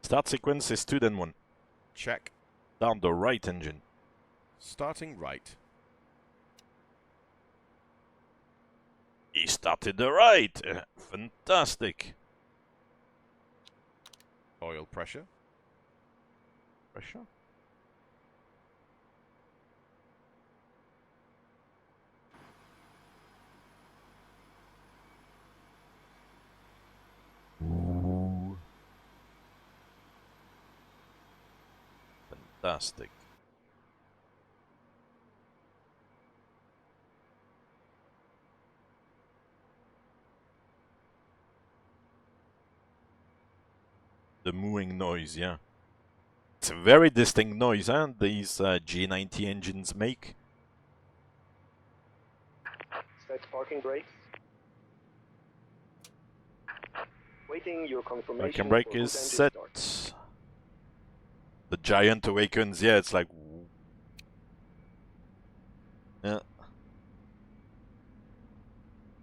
Start sequence is 2 then 1. Check. Down the right engine. Starting right. He started the right. Fantastic. Oil pressure. Pressure. Ooh. Fantastic. The mooing noise, yeah. It's a very distinct noise, huh? These G90 engines make. Set parking brakes. Waiting your confirmation. Parking brake is set. Start. The giant awakens, yeah, it's like... Yeah.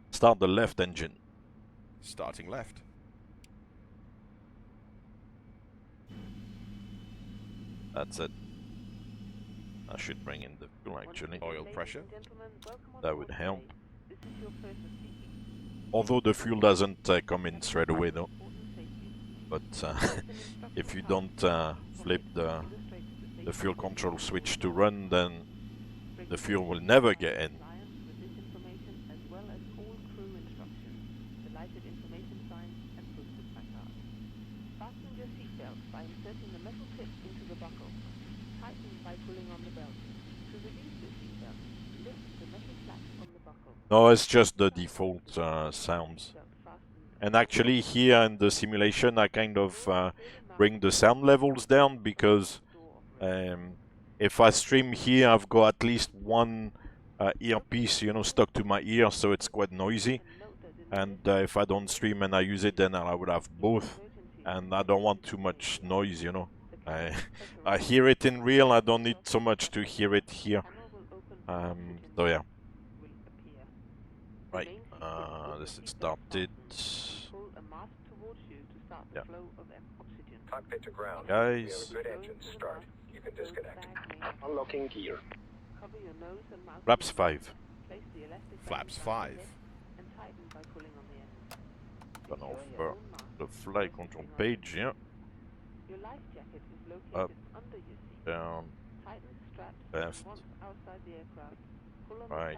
Start the left engine. Starting left. That's it. I should bring in the fuel actually. Oil pressure. That would help. Although the fuel doesn't come in straight away though. But if you don't flip the fuel control switch to run, then the fuel will never get in. No, it's just the default sounds. And actually here in the simulation I kind of bring the sound levels down because if I stream here I've got at least one earpiece, you know, stuck to my ear, so it's quite noisy. And if I don't stream and I use it, then I would have both. And I don't want too much noise, you know. I hear it in real, I don't need so much to hear it here. So yeah. Right, this is started. Yeah. Cockpit to ground. Guys. Good engine start. You can disconnect. Unlocking gear. Flaps 5. Flaps 5. Turn off the flight control page, yeah. Up, down, left, right.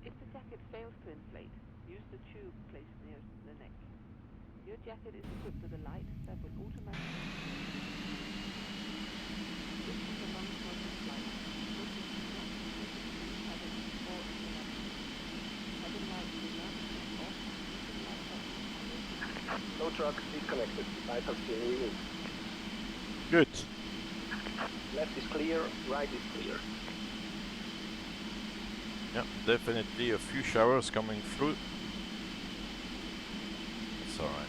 If the jacket fails to inflate, use the tube placed near the neck. Your jacket is equipped with a light that will automatically... This is a non-smoking flight. This is not cabin or interruption. Cabin lights will not turn off. Using light on. Tow truck disconnected. Lights have been removed. Good. Left is clear, right is clear. Yeah, definitely a few showers coming through. It's alright.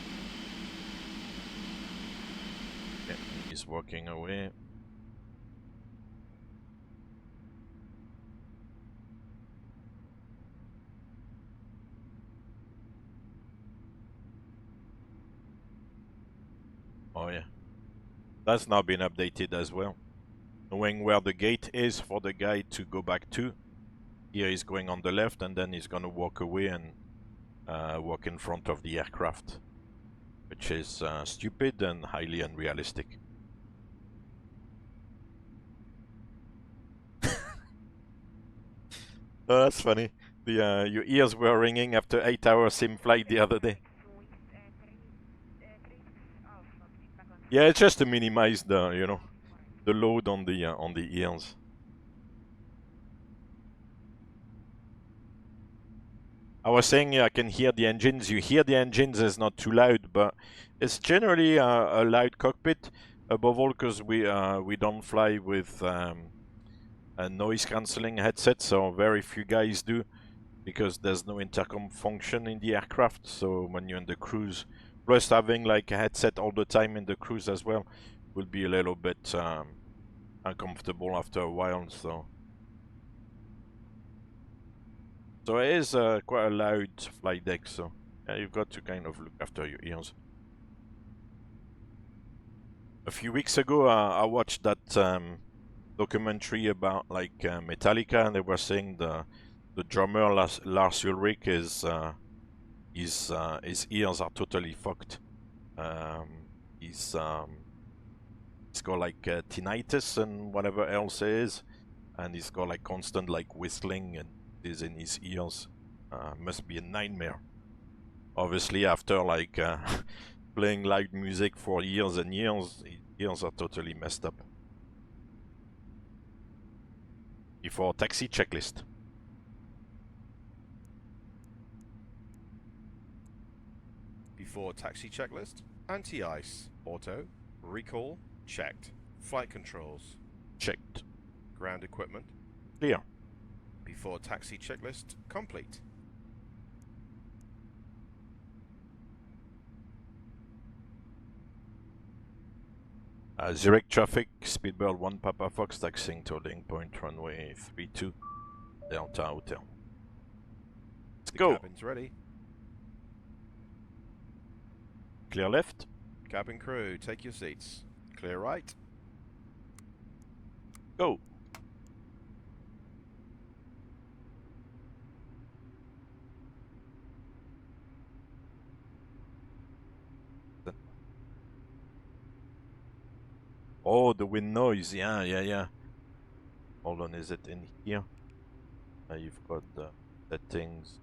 Okay, he's walking away. Oh yeah. That's now been updated as well. Knowing where the gate is for the guy to go back to. Here he's going on the left and then he's gonna walk away and walk in front of the aircraft. Which is stupid and highly unrealistic. Oh, that's funny. The your ears were ringing after 8-hour sim flight the other day. Yeah, it's just to minimize the, you know, the load on the ears. I was saying, yeah, I can hear the engines. You hear the engines, it's not too loud, but it's generally a loud cockpit. Above all, because we don't fly with a noise cancelling headset, so very few guys do, because there's no intercom function in the aircraft. So when you're in the cruise, plus having like a headset all the time in the cruise as well, will be a little bit uncomfortable after a while. So it is quite a loud flight deck, so yeah, you've got to kind of look after your ears. A few weeks ago, I watched that documentary about like Metallica, and they were saying the drummer Lars Ulrich is his ears are totally fucked. He's got like tinnitus and whatever else it is, and he's got like constant like whistling and is in his ears. Must be a nightmare. Obviously, after like playing loud music for years and years, his ears are totally messed up. Before taxi checklist. Before taxi checklist, anti-ice, auto, recall, checked. Flight controls, Checked. ground equipment. Clear. Before taxi checklist, complete. Zurich traffic, speedbird 1 Papa Fox, taxiing to landing point runway 32, Delta Hotel. Let's The go. cabin's ready. Clear left. Cabin crew, take your seats. Clear right. Go. Oh, the wind noise. Yeah. Hold on, is it in here? You've got the settings,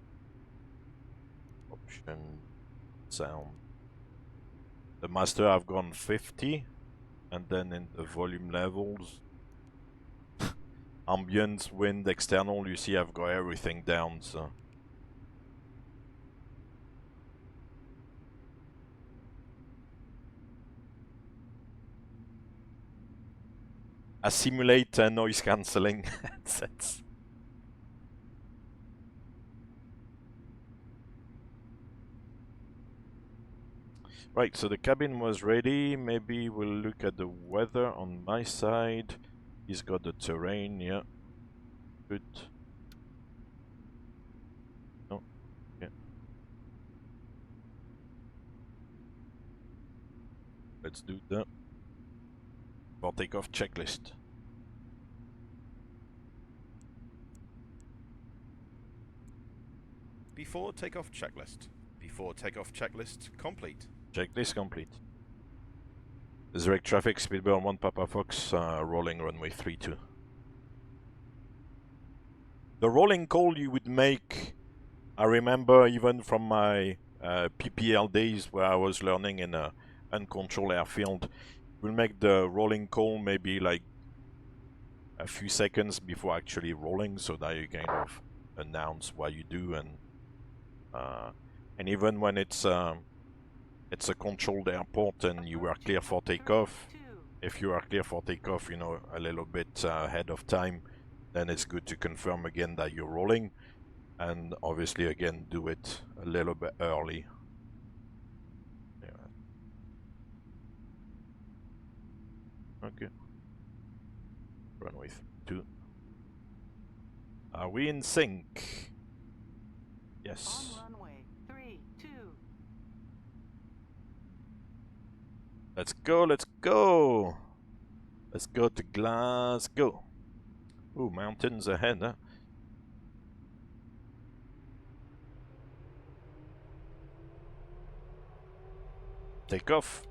option, sound. The master I've gone 50, and then in the volume levels, ambience, wind, external, you see I've got everything down, so. I simulate noise cancelling headsets. Right, so the cabin was ready. Maybe we'll look at the weather on my side. He's got the terrain, yeah. Good. Oh, yeah. Let's do that. For takeoff checklist. Before takeoff checklist. Before takeoff checklist, complete. Checklist complete. Zurich traffic, speedbird 1 Papa Fox, rolling runway 32. The rolling call you would make, I remember even from my PPL days where I was learning in a uncontrolled airfield, we'll make the rolling call maybe like a few seconds before actually rolling, so that you kind of announce what you do, and even when it's a controlled airport and you are clear for takeoff, if you are clear for takeoff, you know, a little bit ahead of time, then it's good to confirm again that you're rolling, and obviously again do it a little bit early. Yeah. Okay. Runway 2. Are we in sync? Yes. On runway 32. Let's go, let's go! Let's go to Glasgow. Ooh, mountains ahead, huh? Take off.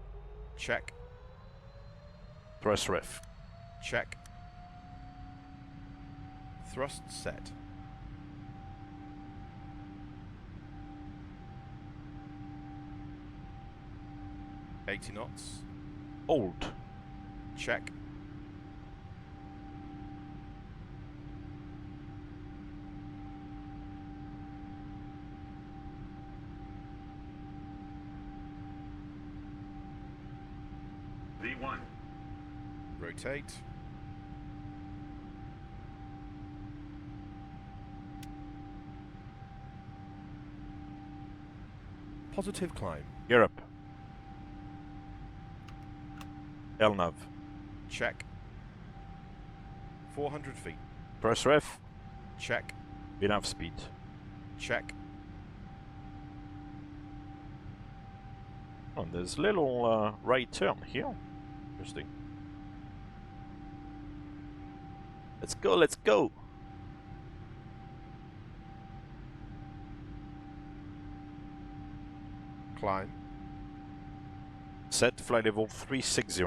Check. Press ref. Check. Thrust set. $80 knots. Hold. Check. V1. Rotate. Positive climb. Gear up. LNAV. Check. 400 feet. Press ref. Check. Enough speed. Check. Oh, there's a little right turn here. Interesting. Let's go, let's go! Climb. Set flight level 360.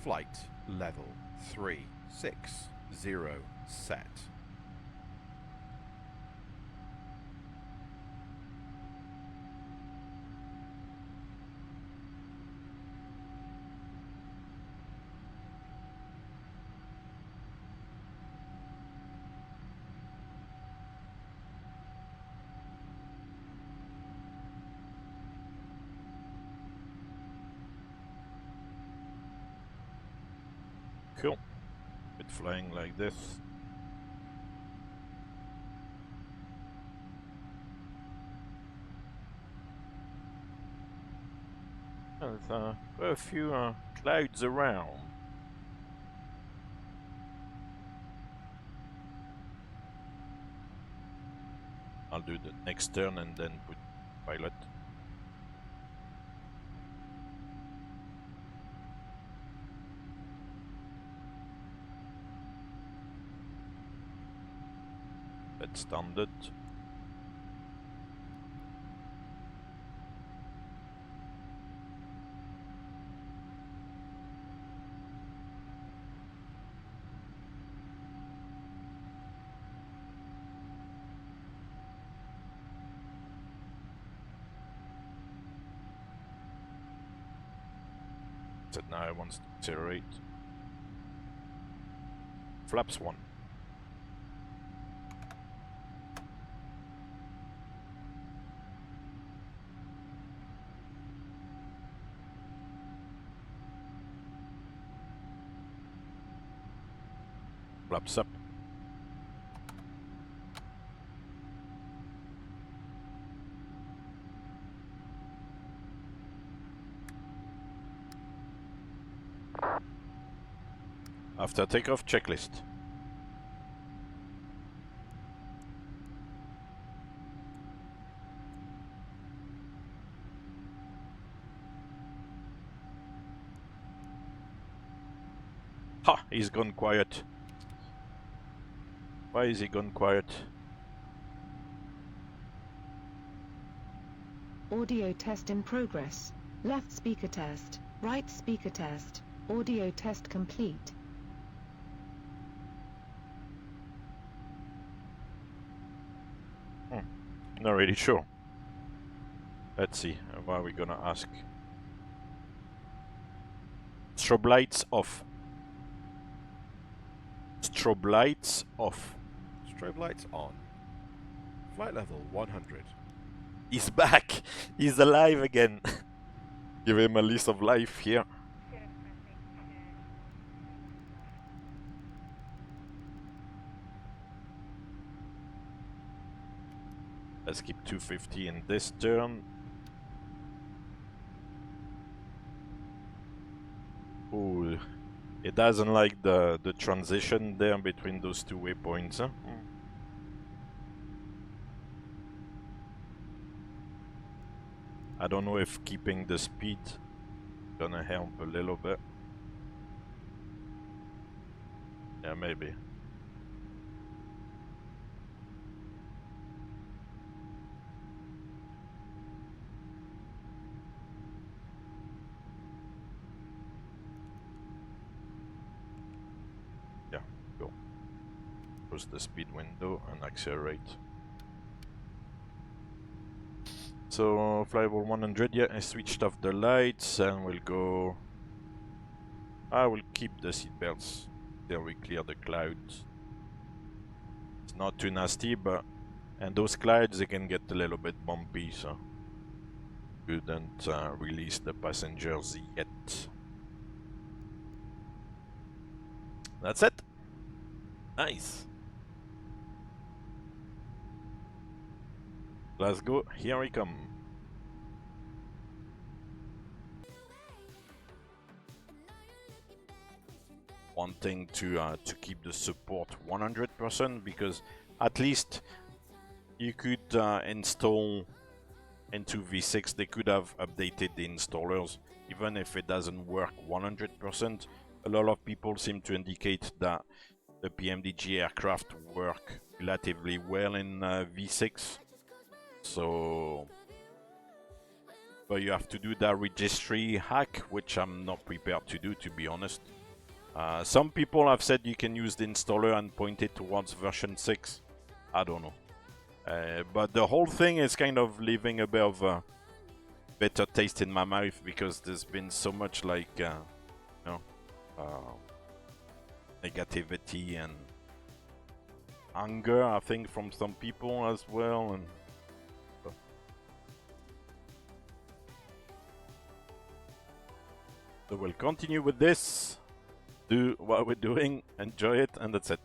Flight level 360 set. Cool. Bit flying like this. There's quite a few clouds around. I'll do the next turn and then put pilot. That's standard. So now it wants to accelerate. Flaps 1. Flaps up. After takeoff, checklist. Ha! He's gone quiet. Why is he gone quiet? Audio test in progress. Left speaker test. Right speaker test. Audio test complete. Not really sure. Let's see. What are we gonna ask? Strobe lights off. Strobe lights off. Strobe lights on. Flight level 100. He's back! He's alive again! Give him a list of life here. Let's keep 250 in this turn. Ooh, it doesn't like the transition there between those two waypoints, huh? I don't know if keeping the speed gonna help a little bit. Yeah, maybe. Yeah, go. Close the speed window and accelerate. So, fly level 100, yeah, I switched off the lights and we'll go... I will keep the seatbelts till we clear the clouds. It's not too nasty, but... And those clouds, they can get a little bit bumpy, so... Couldn't release the passengers yet. That's it! Nice! Glasgow, here I come. Wanting to keep the support 100% because at least you could install into V6. They could have updated the installers even if it doesn't work 100%. A lot of people seem to indicate that the PMDG aircraft work relatively well in V6. So, but you have to do that registry hack, which I'm not prepared to do, to be honest. Some people have said you can use the installer and point it towards version 6. I don't know. But the whole thing is kind of leaving a bit of a better taste in my mouth because there's been so much like, you know, negativity and anger, I think, from some people as well. And so we'll continue with this. Do what we're doing, enjoy it, and that's it.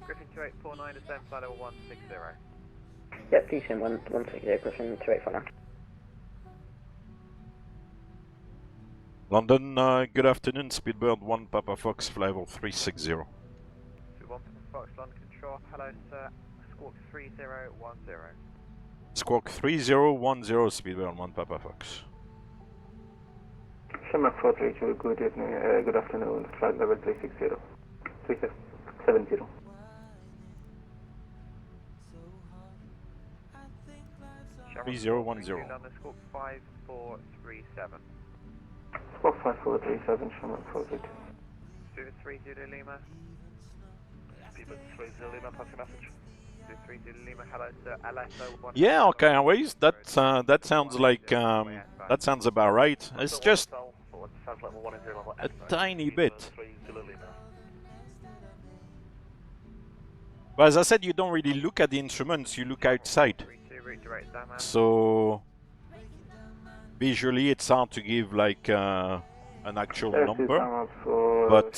Griffin 2849, descend flight level 160. Yep, descend 160, Griffin 2849. London, good afternoon, Speedbird 1 Papa Fox, flight level 360. 1 Papa Fox, London Control, hello sir, Squawk 3010. Squawk 3010, Speedbird 1 Papa Fox. Shamrock 432, good evening, good afternoon, flight level 360. 370. 3010. London Squawk 5437. Squawk 5437, Shamrock 432. 230 Lima. People 30 Lima, passing message. 230 Lima, hello sir, LSZH. Yeah, okay, Airways, that sounds like, that sounds about right. It's just a tiny bit. But as I said, you don't really look at the instruments, you look outside. So visually it's hard to give like an actual number, but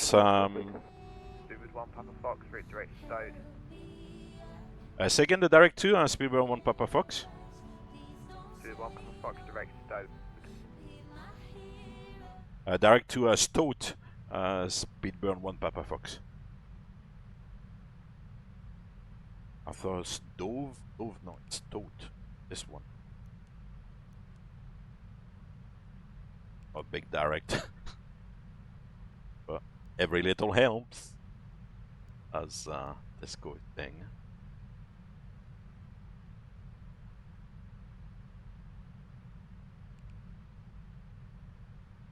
second the direct to Speedbird 1 Papa Fox. 1 Papa Fox, direct Stoke. Direct to Stoat, Speedbird 1 Papa Fox. I thought it's Dove, no, it's Stoat, this one. A big direct. But every little helps, as this good thing.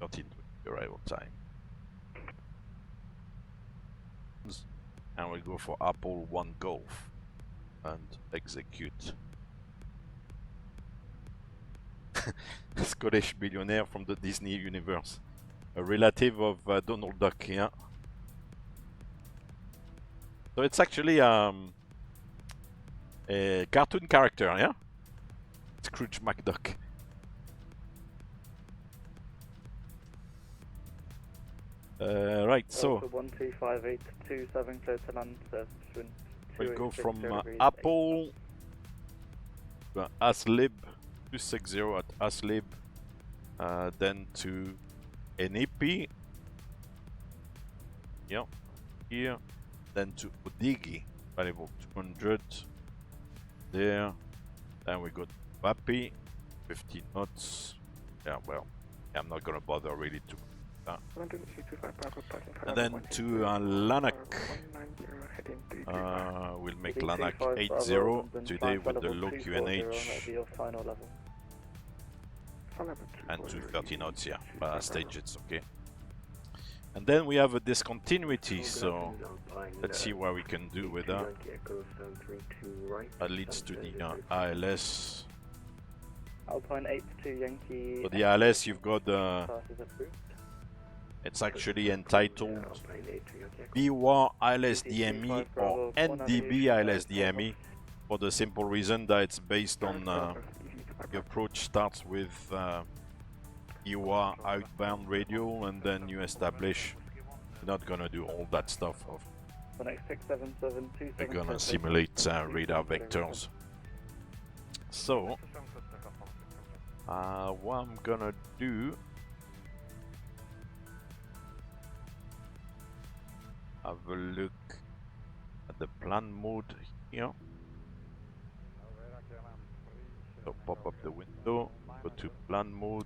13 arrival time. And we go for Apple 1 Golf and execute. Scottish billionaire from the Disney universe, a relative of Donald Duck. Yeah. So it's actually a cartoon character. Yeah. Scrooge McDuck. Right, so 125827 clear to land, we'll go from Apple to ASLib 260 at ASLib, then to NEP, yeah, here, then to Odigi, variable 200, there, then we got Vapi, 50 knots, yeah, well, I'm not gonna bother really to and then to Lanark, we'll make Lanark 80 today with the low QNH and to 30 knots, yeah, stage it's okay. And then we have a discontinuity, so let's see what we can do with that. That leads to the ILS. Alpine 82 Yankee. For the ILS you've got the it's actually entitled BWAR ILS DME or NDB ILS DME for the simple reason that it's based on The approach starts with EOR outbound radio, and then you establish. You're not gonna do all that stuff of. We're gonna simulate radar vectors. So, what I'm gonna do, have a look at the plan mode here. So pop up the window, go to plan mode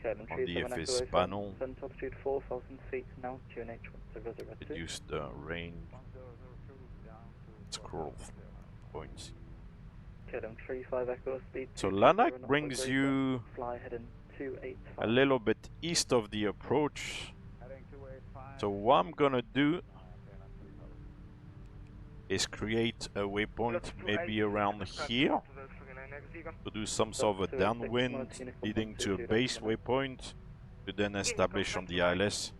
on the FS panel, reduce the range, scroll points. So LANAC brings you a little bit east of the approach. So what I'm gonna do is create a waypoint maybe around here to do some sort of a downwind leading to a base waypoint to then establish on the ILS.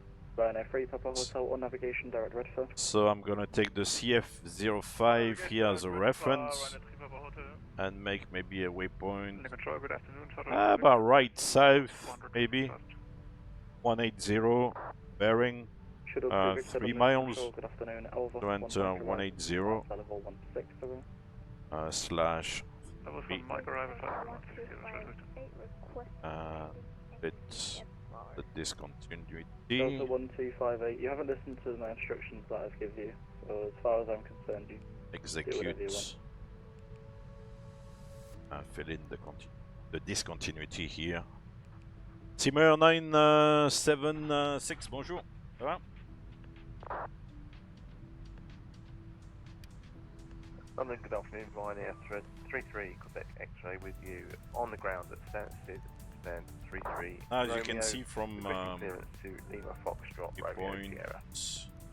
So I'm gonna take the CF05 here as a reference and make maybe a waypoint about right south, maybe 180 bearing 3 miles to enter 180 slash 3. It's the discontinuity. Delta 1258, you haven't listened to my instructions that I've given you, so as far as I'm concerned, you execute. Fill in the discontinuity here. Simmer 976, bonjour. Ça va? London, good afternoon, Ryanair 33 Quebec X-ray with you on the ground at Stansted, stand 33. As you can see from clearance to Lima Foxtrot, Romeo Sierra.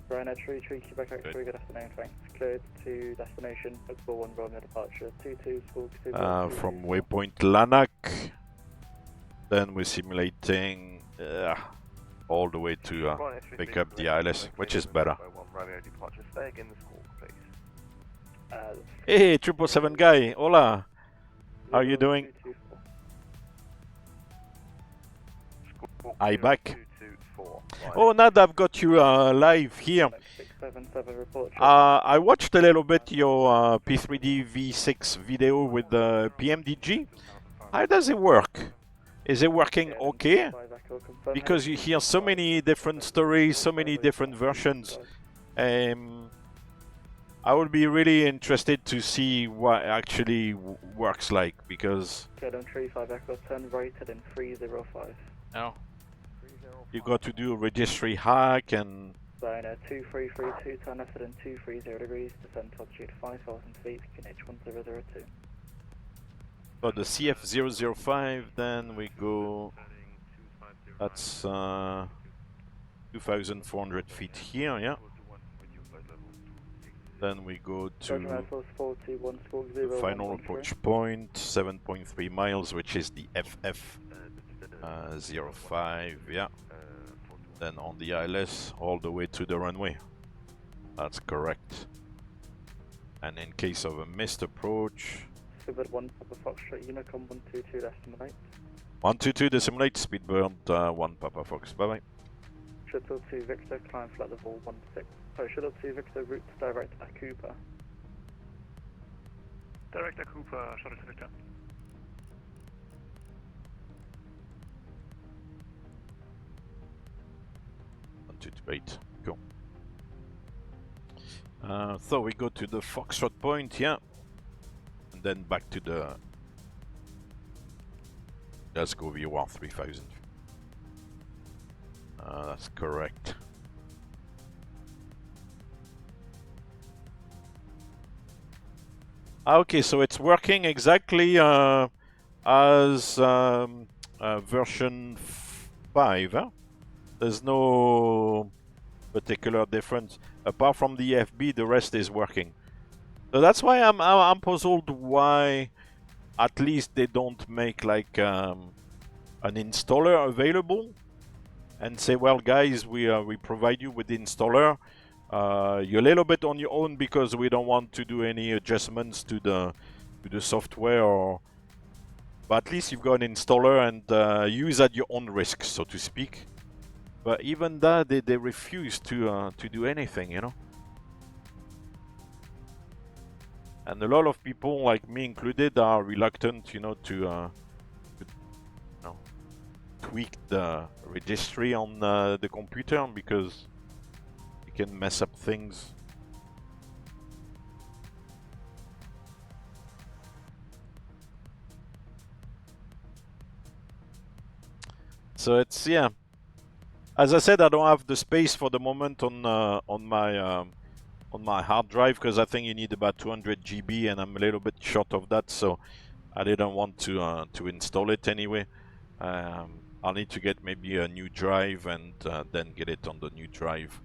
Ryanair 33 Quebec X-ray, good afternoon, thanks. Cleared to destination, Bookable 1 Romeo departure, 22 School 2. From waypoint LANAC, then we're simulating all the way to pick up the ILS, which is better. Romeo departure, stay again the school, please. Hey, 777 guy, hola. How are you doing? I back. Oh, now that I've got you live here. I watched a little bit your P3D V6 video with the PMDG. How does it work? Is it working okay? Because you hear so many different stories, so many different versions. I would be really interested to see what actually works like, because turn right in 305. now you got to do a registry hack and. Ryanair 2332, turn left in 230 degrees, descend altitude 5,000 feet, QNH 1002. For the CF005, then we go. That's 2,400 feet here, yeah. Then we go to the final approach point, 7.3 miles, which is the FF05, yeah. Then on the ILS, all the way to the runway. That's correct. And in case of a missed approach... Speedbird 1 Papa Foxtrot, Unicom 122 decimate. 122 decimate, Speedbird 1 Papa Fox, bye bye. Shuttle 2 Victor, climb flight level 16. Sorry, Shuttle 2 Victor, route direct at Cooper. Direct at Cooper, Shuttle 2 Victor. Wait, go. So we go to the Foxtrot point, yeah, and then back to the Glasgow VOR 3000. That's correct. Okay, so it's working exactly as version 5. Huh? There's no particular difference apart from the FB. The rest is working. So that's why I'm puzzled why at least they don't make like an installer available and say, well, guys, we provide you with the installer. You're a little bit on your own because we don't want to do any adjustments to the software or But at least you've got an installer and use at your own risk, so to speak. But even that, they refuse to do anything, you know. And a lot of people, like me included, are reluctant, you know, to you know, tweak the registry on the computer because you can mess up things. So it's, yeah. As I said, I don't have the space for the moment on my hard drive because I think you need about 200 GB and I'm a little bit short of that, so I didn't want to install it anyway. I'll need to get maybe a new drive and then get it on the new drive.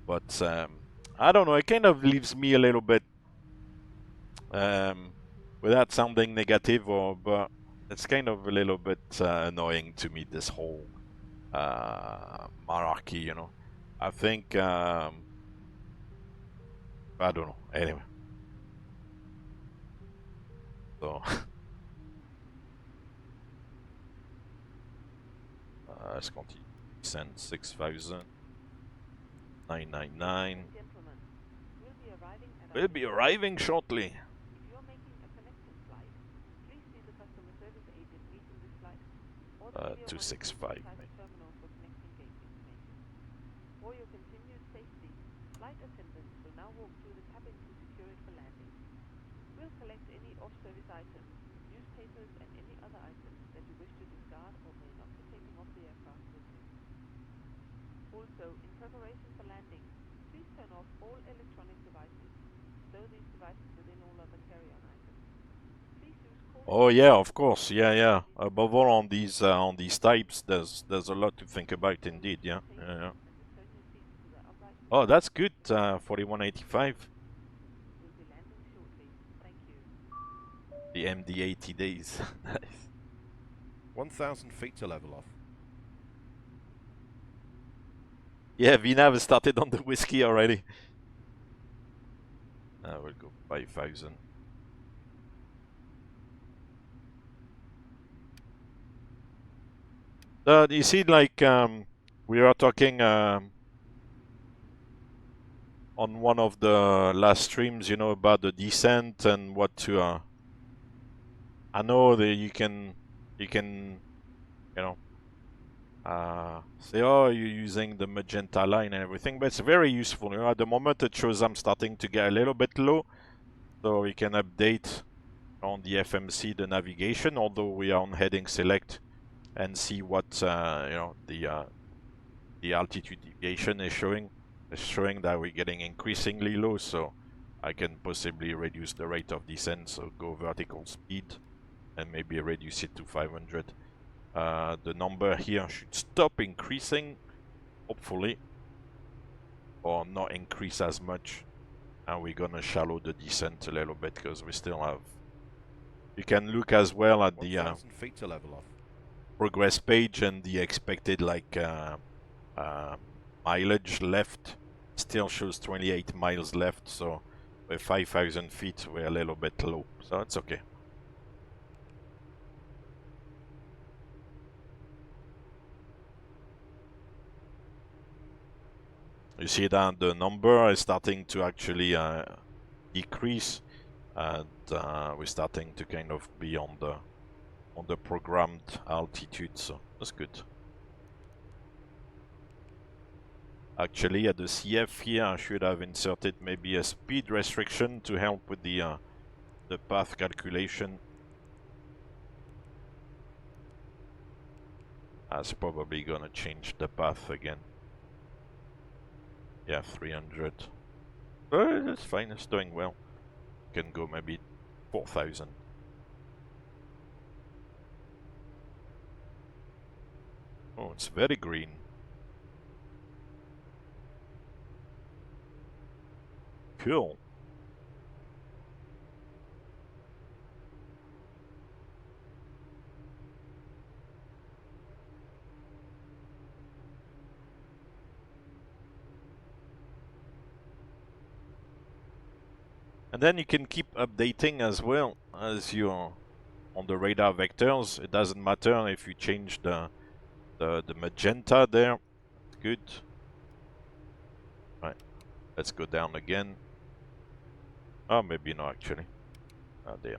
But I don't know, it kind of leaves me a little bit, without sounding negative, but it's kind of a little bit annoying to me, this whole monarchy, you know. I think, I don't know, anyway. So, let's continue. Send 6,000. 999. We'll be arriving shortly. 265. For your continued safety, flight attendants will now walk through the cabin to secure it for landing. We'll collect any off-service items, newspapers and any other items that you wish to discard or may not be taking off the aircraft with you. Also, in preparation for landing, please turn off all electronic devices. Stow these devices within all other carry-on items. Please use caution. Oh yeah, of course, yeah. Above all on these types, there's a lot to think about indeed, yeah. Oh, that's good, 4185. We'll be landing shortly. Thank you. The MD 80 days. Nice. 1,000 feet to level off. Yeah, Vinav has started on the whiskey already. We'll go 5,000. You see, like, we were talking on one of the last streams, you know, about the descent and what to. I know that you can, you know, say, oh, you're using the magenta line and everything, but it's very useful. You know, at the moment it shows I'm starting to get a little bit low, so we can update on the FMC the navigation, although we are on heading select, and see what you know, the altitude deviation is showing. It's showing that we're getting increasingly low, so I can possibly reduce the rate of descent, so go vertical speed and maybe reduce it to 500. The number here should stop increasing, hopefully, or not increase as much, and we're gonna shallow the descent a little bit because we still have. You can look as well at the 1,000 feet to level off. progress page and the expected mileage left. Still shows 28 miles left, so with 5,000 feet we're a little bit low, so it's okay. You see that the number is starting to actually decrease, and we're starting to kind of be on the programmed altitude, so that's good. Actually, at the CF here, I should have inserted maybe a speed restriction to help with the path calculation. That's probably gonna change the path again. Yeah, 300. That's fine, it's doing well. Can go maybe 4,000. Oh, it's very green. Cool. And then you can keep updating as well as you're on the radar vectors. It doesn't matter if you change the magenta there. Good. Right. Let's go down again. Oh, maybe not actually. Oh, damn.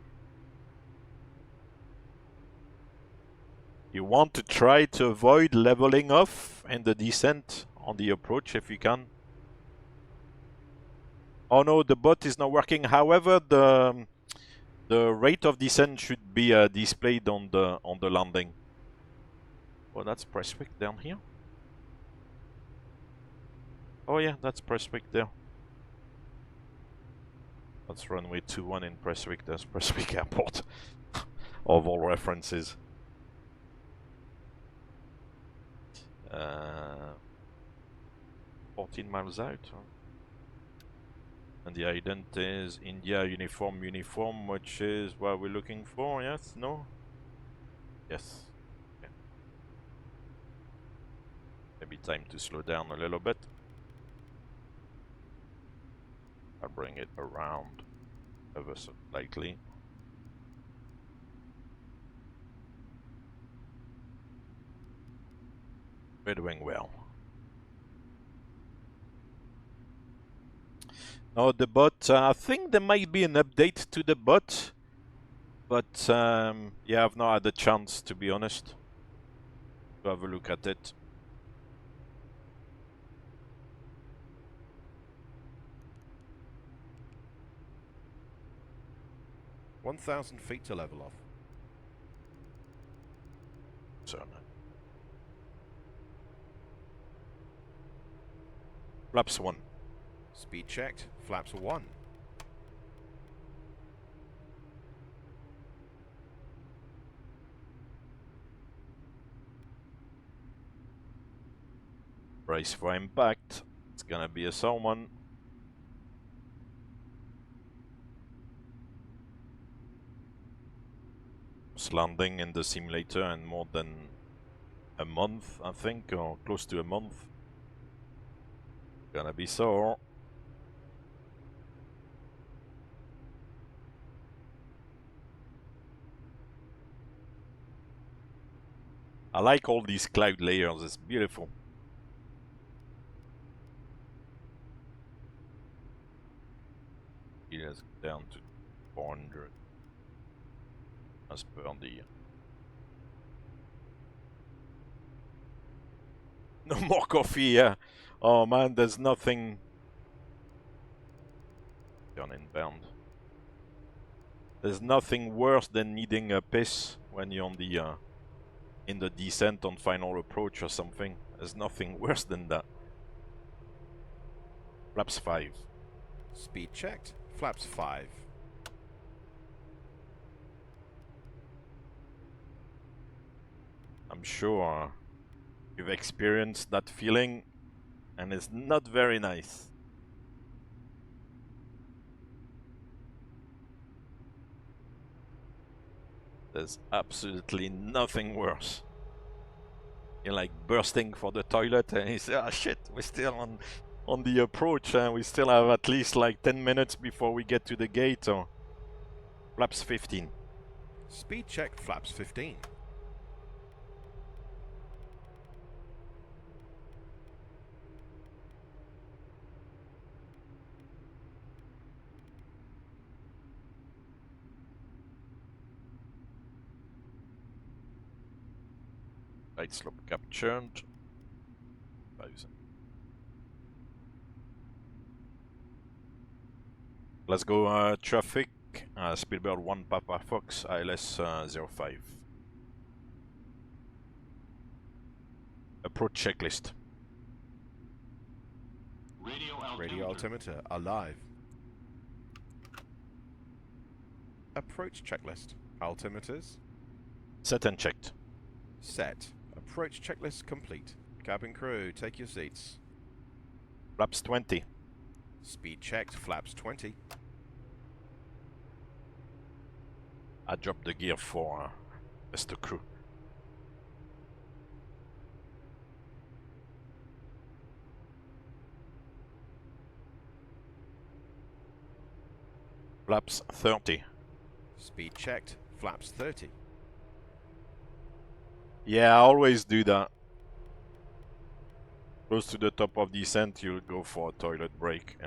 You want to try to avoid leveling off in the descent on the approach if you can. Oh no, the bot is not working. However, the rate of descent should be displayed on the landing. Oh, that's Prestwick down here. Oh yeah, that's Prestwick there. That's runway 21 in Prestwick. There's Prestwick Airport. Of all references. 14 miles out. Huh? And the ident is India uniform, which is what we're looking for. Yes? No? Yes. Okay. Maybe time to slow down a little bit. I'll bring it around ever so slightly. We're doing well. Now the bot, I think there might be an update to the bot, but yeah, I've not had a chance, to be honest, to have a look at it. $1,000 feet to level off. So, flaps 1. Speed checked. Flaps 1. Brace for impact. It's gonna be a salmon. Landing in the simulator in more than a month, I think, or close to a month. Gonna be sore. I like all these cloud layers, it's beautiful. Let's go down to 400 as per the... No more coffee, yeah. Oh man, there's nothing... Turn inbound. There's nothing worse than needing a piss when you're on the in the descent on final approach or something. There's nothing worse than that. Flaps 5. Speed checked. Flaps 5. I'm sure you've experienced that feeling, and it's not very nice. There's absolutely nothing worse. You're like bursting for the toilet and you say, ah shit, we're still on the approach and we still have at least like 10 minutes before we get to the gate. Or flaps 15. Speed check. Flaps 15. Right slope captured. 1000. Let's go traffic. Speedbird 1 Papa Fox ILS 05. Approach checklist. Radio altimeter alive. Approach checklist. Altimeters Set and checked. set. Approach checklist complete. Cabin crew, take your seats. Flaps 20. Speed checked. Flaps 20. I dropped the gear for Mr. Crew. Flaps 30. Speed checked. Flaps 30. Yeah, I always do that. Close to the top of descent, you'll go for a toilet break,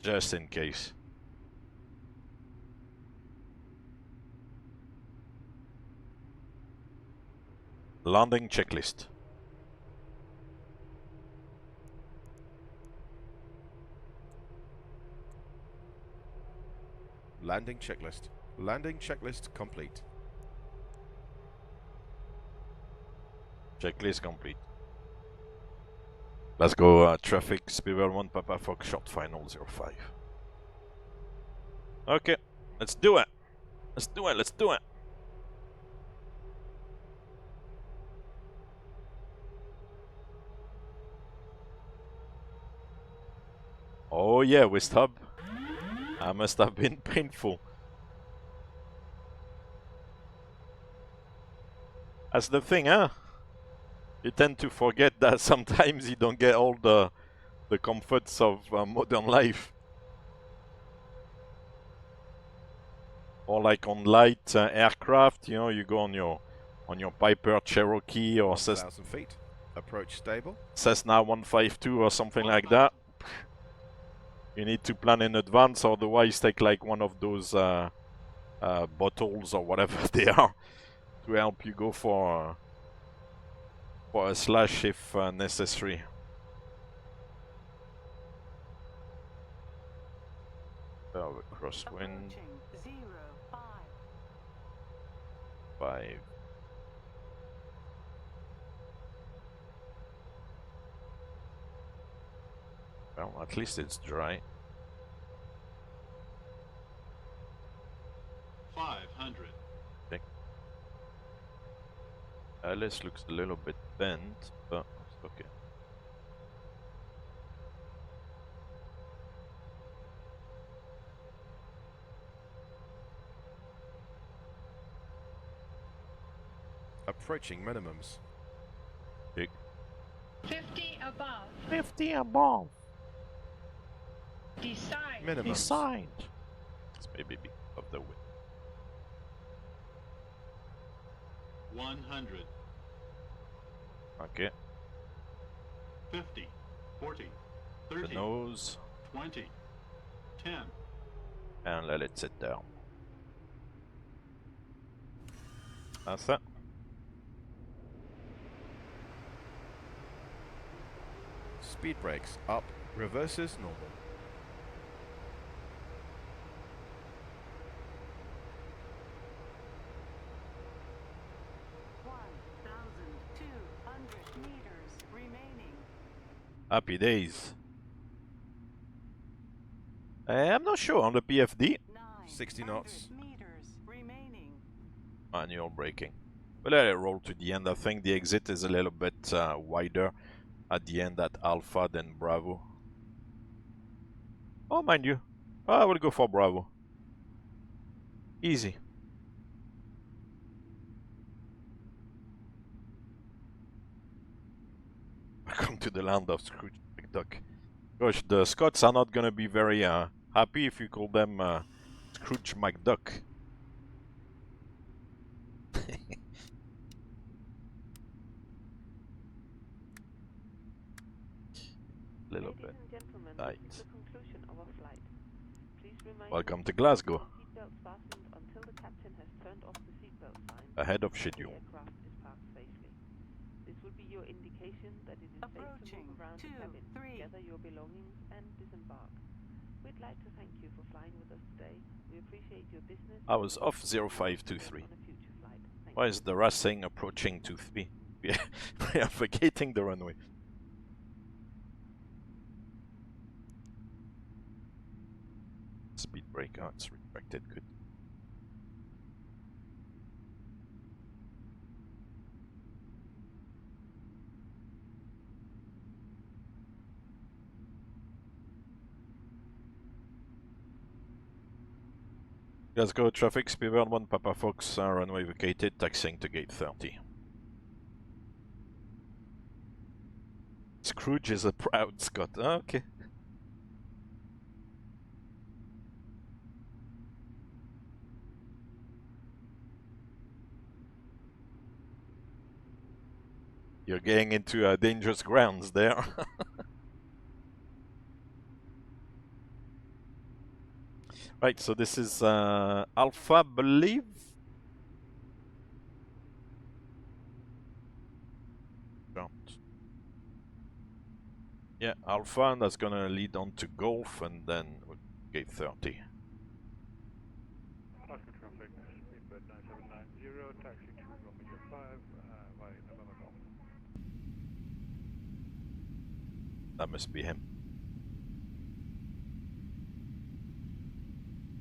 just in case. Landing checklist. Landing checklist. Landing checklist complete. Checklist complete. Let's go traffic, Spiral 1 Papa Fox, short final 05. Okay, let's do it. Let's do it, let's do it. Oh yeah, West Hub. I must have been painful. That's the thing, huh? You tend to forget that sometimes you don't get all the comforts of modern life. Or like on light aircraft, you know, you go on your Piper Cherokee or 1,000 feet. Approach stable. Cessna 152 or something like that. You need to plan in advance, otherwise take like one of those bottles or whatever they are to help you go for a slash if necessary. Oh, crosswind. 5. Well, at least it's dry. 500. Okay. LS looks a little bit bent, but it's okay. Approaching minimums. Big. 50 above. 50 above. Decide. Minimums. Decide. It's maybe because of the wind. 100. Okay. 50. 40. The 30. nose. 20. 10. And let it sit down. That's it. Speed brakes up. Reverses normal. Happy days. I'm not sure on the PFD. 60 knots. Manual braking. We'll let it roll to the end. I think the exit is a little bit wider at the end at Alpha than Bravo. Oh, mind you. I will go for Bravo. Easy. Welcome to the land of Scrooge McDuck. Gosh, the Scots are not gonna be very happy if you call them Scrooge McDuck. Little bit tight. Welcome to Glasgow. Ahead of schedule. This will be your indication that it is safe to move around the cabin, gather your belongings and disembark. We'd like to thank you for flying with us today. We appreciate your business. I was off 0523. Why is the RAS saying approaching 23? We are vacating the runway. Speed brake, oh, it's retracted, good. Glasgow traffic, Spiral 1 Papa Fox, runway vacated, taxiing to gate 30. Scrooge is a proud Scot, okay. You're getting into dangerous grounds there. Right, so this is Alpha, I believe. Yeah, Alpha, and that's gonna lead on to Golf, and then gate 30. Oscar traffic, speedbird 9790, taxi to Romeo 5, via November Golf. That must be him.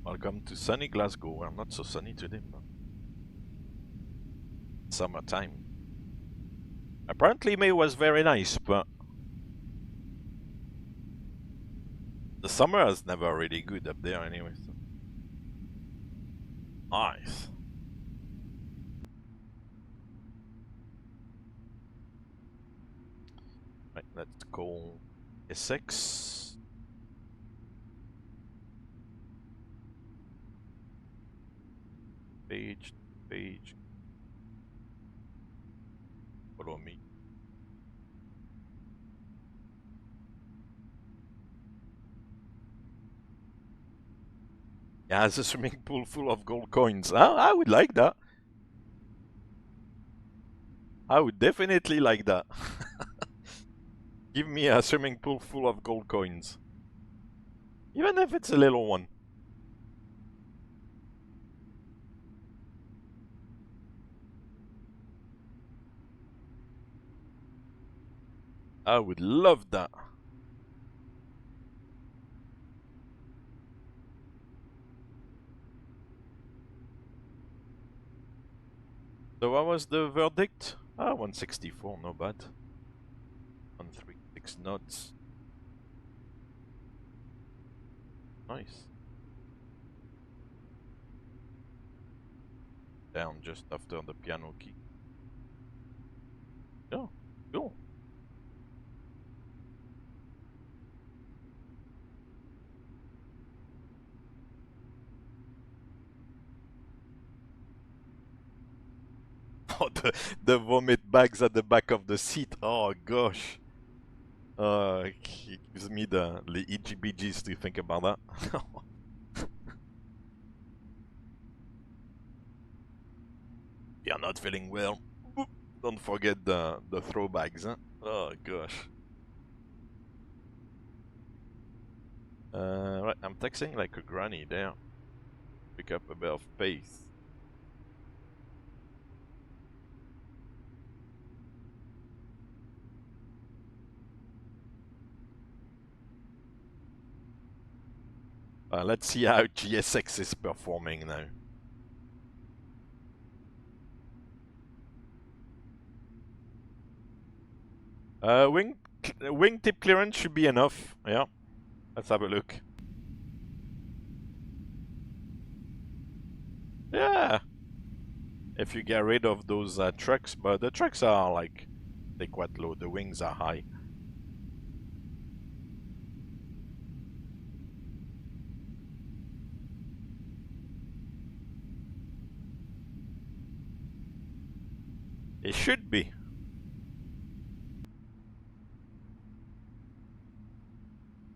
Welcome to sunny Glasgow. Well, not so sunny today, but summertime. Apparently May was very nice, but the summer is never really good up there anyway. So. Nice. Right, let's call S6. Page. Follow me. Yeah, it's a swimming pool full of gold coins. I would like that. I would definitely like that. Give me a swimming pool full of gold coins. Even if it's a little one. I would love that. So what was the verdict? 164, no bad. 136 knots. Nice. Down just after the piano key. Oh, cool. Oh, the vomit bags at the back of the seat. Oh gosh. It gives me the EGBGs to think about that. You're not feeling well. Don't forget the throw bags, huh? Oh gosh. Right, I'm taxiing like a granny there. Pick up a bit of pace. Let's see how GSX is performing now. Wingtip clearance should be enough. Yeah, let's have a look. Yeah, if you get rid of those trucks, but the trucks are like, they're quite low. The wings are high. It should be.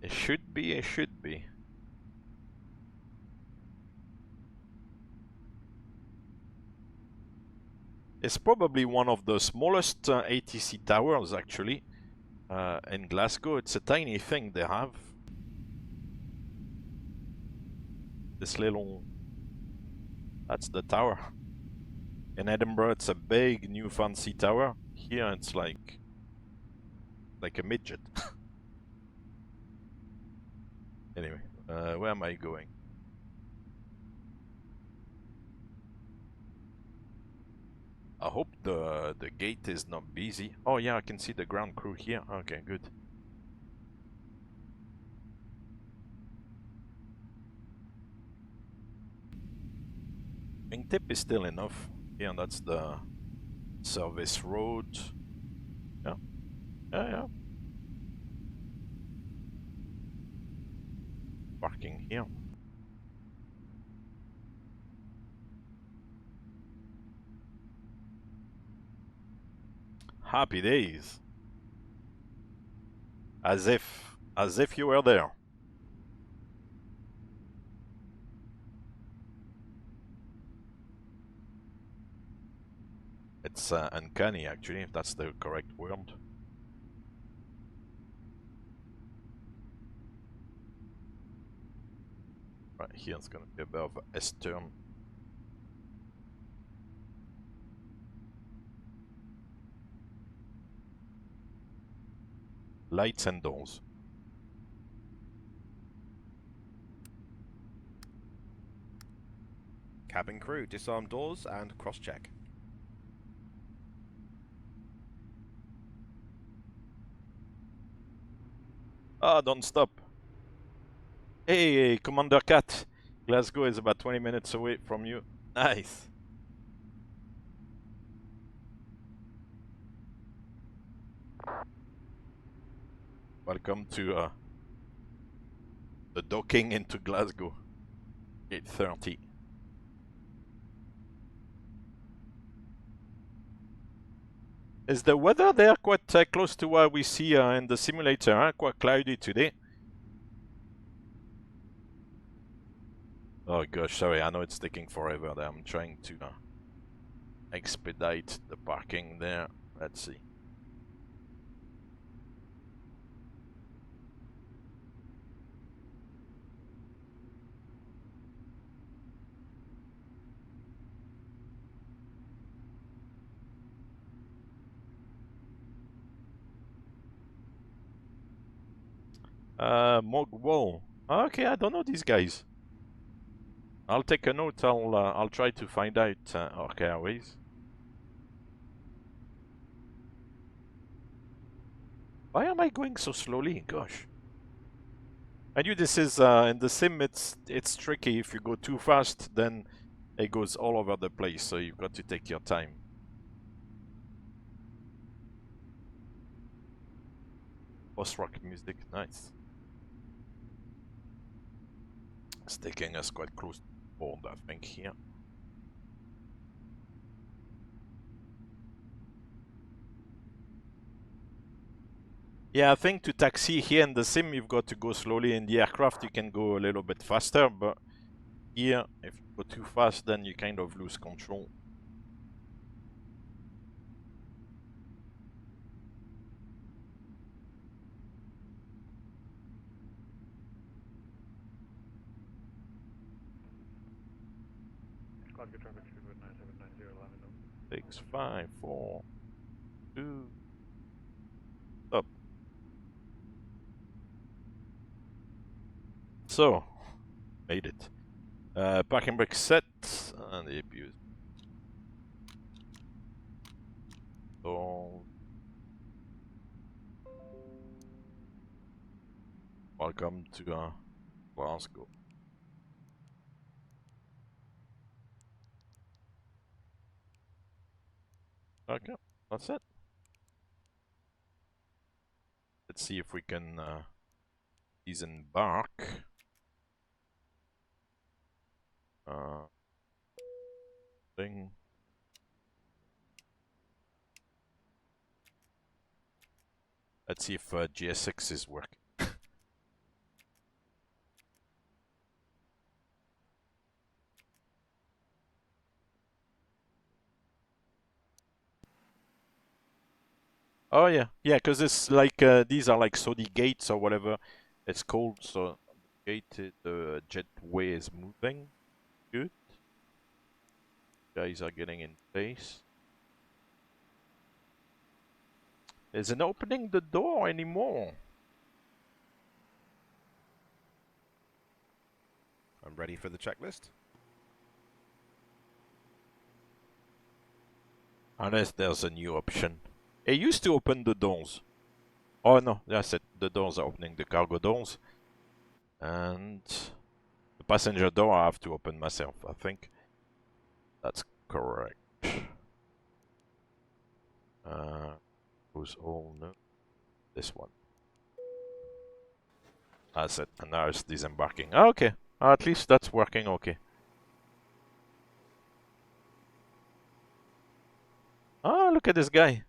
It should be, it should be. It's probably one of the smallest ATC towers, actually, in Glasgow. It's a tiny thing they have. This little... That's the tower. In Edinburgh, it's a big, new fancy tower. Here, it's like a midget. Anyway, where am I going? I hope the gate is not busy. Oh yeah, I can see the ground crew here. Okay, good. Wingtip is still enough. Yeah, that's the service road. Yeah, yeah. Parking here. Happy days. As if you were there. It's uncanny, actually, if that's the correct word. Right here, it's gonna be a bit of a S-turn. Lights and doors. Cabin crew, disarm doors and cross-check. Ah, don't stop. Hey, Commander Cat. Glasgow is about 20 minutes away from you. Nice. Welcome to the docking into Glasgow. 8:30. Is the weather there quite close to what we see in the simulator? Huh? Quite cloudy today. Oh gosh, sorry, I know it's taking forever there. I'm trying to expedite the parking there. Let's see. Mogwall. Okay, I don't know these guys. I'll take a note. I'll try to find out. Okay, Airways. Why am I going so slowly? Gosh. I knew this is in the sim. It's tricky. If you go too fast, then it goes all over the place. So you've got to take your time. Post-rock music, nice. It's taking us quite close to board, I think, here. Yeah, I think to taxi here in the sim, you've got to go slowly. In the aircraft, you can go a little bit faster, but here, if you go too fast, then you kind of lose control. Glasgow traffic 2.9790, 6, 5, 4, 2, stop. So, made it. Parking brake set, and the abuse. So, welcome to Glasgow. Okay, that's it. Let's see if we can disembark. Thing. Let's see if GSX is working. Oh yeah, yeah, because it's like these are like SODI gates or whatever it's called. So the jetway is moving. Good. Guys are getting in place. Isn't opening the door anymore. I'm ready for the checklist. Unless there's a new option. It used to open the doors. Oh no, that's it. The doors are opening, the cargo doors. And the passenger door I have to open myself, I think. That's correct. Who's all no? This one. That's it. And now it's disembarking. Okay. At least that's working okay. Oh, look at this guy.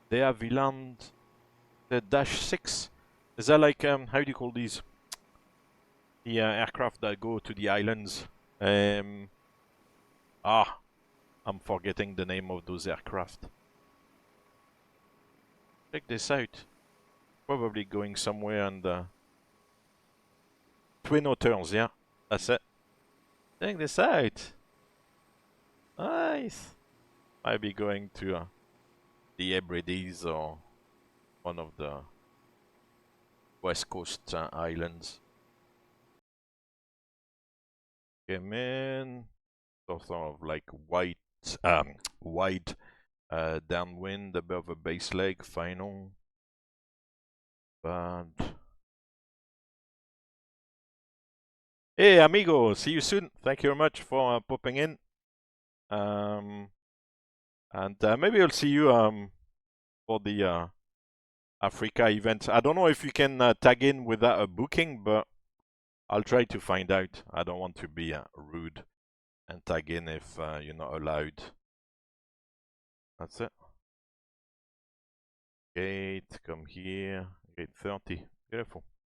There we land the Dash 6. Is that like, how do you call these? The aircraft that go to the islands. I'm forgetting the name of those aircraft. Check this out. Probably going somewhere on the Twin Otters, yeah. That's it. Check this out. Nice. Might be going to the Hebrides or one of the West Coast islands. Came in, sort of like wide downwind above a base leg, final. But hey, amigo, see you soon. Thank you very much for popping in. And maybe I'll see you for the Africa event. I don't know if you can tag in without a booking, but I'll try to find out. I don't want to be rude and tag in if you're not allowed. That's it. Gate, come here. Gate 30. Beautiful.